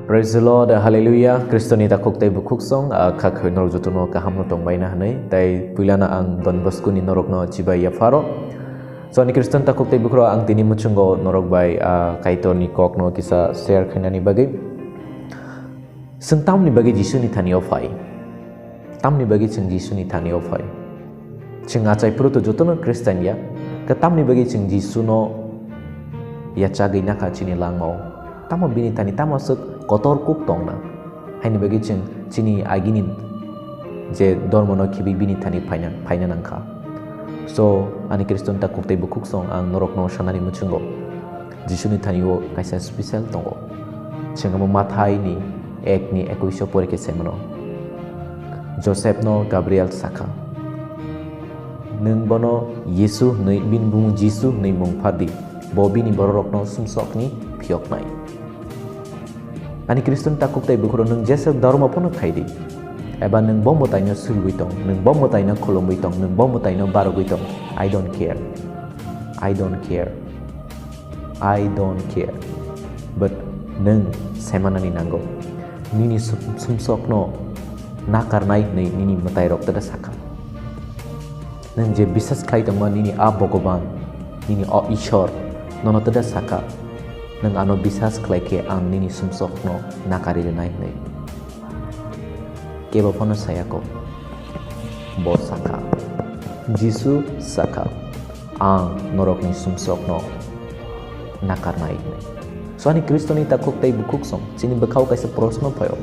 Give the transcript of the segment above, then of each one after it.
Praise the Lord, Hallelujah. Kristoni takuk tay bukuk song kak norok jotono kaham no tong baina hanai tai pulana ang Don Bosco ni norok no cibai ya faro. So ni Kristen takuk tay bukro ang tini muchungo norok bai kaito ni kok no kisa share khana ni bagai. Sentam ni bagai Jisu ni thani ofai. Tam ni bagai cheng Jisu ni thani ofai. Cheng achai puro to jotono Kristen ya. Ketam ni bagai cheng Jisu no ya chagai naka chini langmau. Tamo bini tani tamo suk kotor kuk tong na hai ni bagi ching chini agini je dormono kibi bini tani paina nangka so ani Kriston ta kuk tai bukuk song ang norok no shanani muchungo Jisu ni tani wo kaisa special tongo chingamo mathai ni ek ni ekuisho porike semno Joseph no Gabriel saka nung bono Yesu nei bin bung Jisu nei mung phadi bobi ni borok no sumsok ni phiok nai ani Kristen takuk tay bukro nung jesel dharma pono khaidi eba nung bom motai no sulwi tong nung bom motai no kolomwi tong nung bom motai no barogwi tong I don't care but nung semanani nango nini sumsok no nakar nai nei nini motai rok tada saka nung je bisas khai tong nini a bogoban nini o ishor nono tada saka nang ano bisas kleke ang nini sumsok no nakari nai nai kebo pono saya ko bo saka Jisu saka ang norok ni sumsok no nakar nai nai so ani Kristoni takuk tai bukuk song chini bakau kaisa prosno payo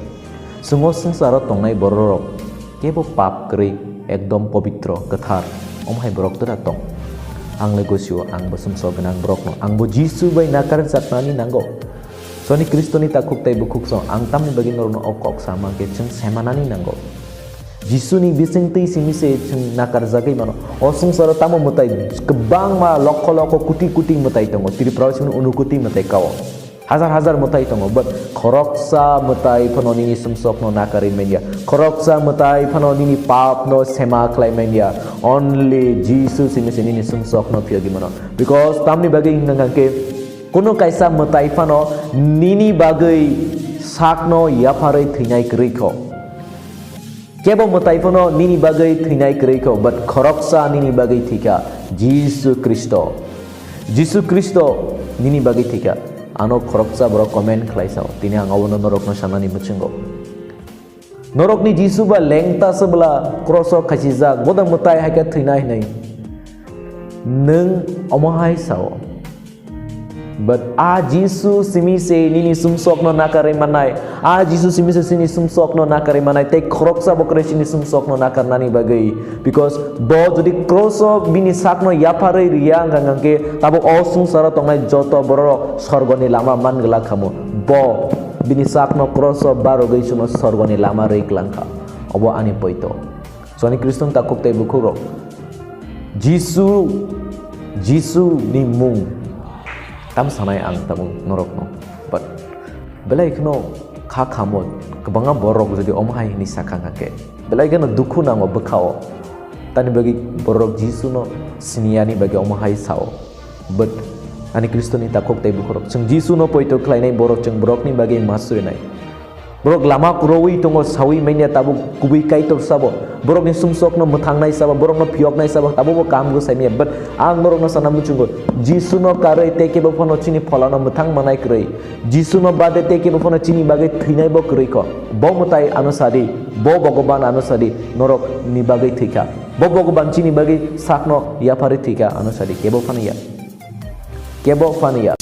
sungo sangsara tongnai bororok kebo pap kri ekdom pavitro kathar omhai borok tada tong ang negosyo ang basumso ganang brok no ang bo Jisu bai nakar saknani nango so ni Kristoni takuk tai bukuk so ang tam ni bagi norno okok sama ke chung semanani nango Jisu ni bising ti simi se chung nakar jagai mano osung sara tamo mutai kebang ma lokho kuti mutai tongo tiri prawasun unukuti mutai kawo hazar mutai tongo but khoroksa mutai phanoni ni sumsok no nakari menya khoroksa mutai phanoni ni pap no sema klai menya only Jesus simisini ni sumsok no phiagi mano because tamni bagai ngangke kuno kaisa mutai phano nini bagai sakno yaphare thinai kriko kebo mutai phano nini bagai thinai kriko but khoroksa nini bagai thika Jesus Kristo nini bagai thika ano khoroksa bro comment khlaisao tini ang awono norok no sanani muchungo norok ni Jisu ba lengta sebla kroso khasijak boda mutai haika thinai nai nung omahai sao but a Jisu simi se nini sumsok no nakare manai a Jisu simi se sini sumsok no nakare manai te khoroksa bokre sini sumsok no nakar nani bagai because bo jodi kroso bini sakno yapare riang gangke tabo osung sara tongai joto borok sorgoni lama mangala khamu bo bini sakno kroso barogai suno sorgoni lama reiklangka obo ani poito so ani Kristen takuk tai bukuro Jisu ni mung tam sanai ang tamung norok no but belai kno kha khamot kebanga borok jodi omhai ni sakanga ke belai gana dukhu nango bekhao tani bagi borok Jisu no siniani bagi omhai sao but ani Kristoni takuk tai bukorok chung Jisu no poito klainai borok chung borok ni bagi masuri nai borok lama kurowi tongo sawi menya tabu kubi kai tor sabo borok ni sumsok no muthang nai sabo borok no phiok nai sabo tabu bo kam go saimia but ang borok no sanam chungo Jisu no karai te ke bo phono chini pholano muthang manai krai Jisu no bade te ke bo phono chini bagai thinai bo krai ko bo mutai anusadi bo bogoban anusadi norok ni bagai thika bo bogoban chini bagai sakno ya pari thika anusadi ke bo phania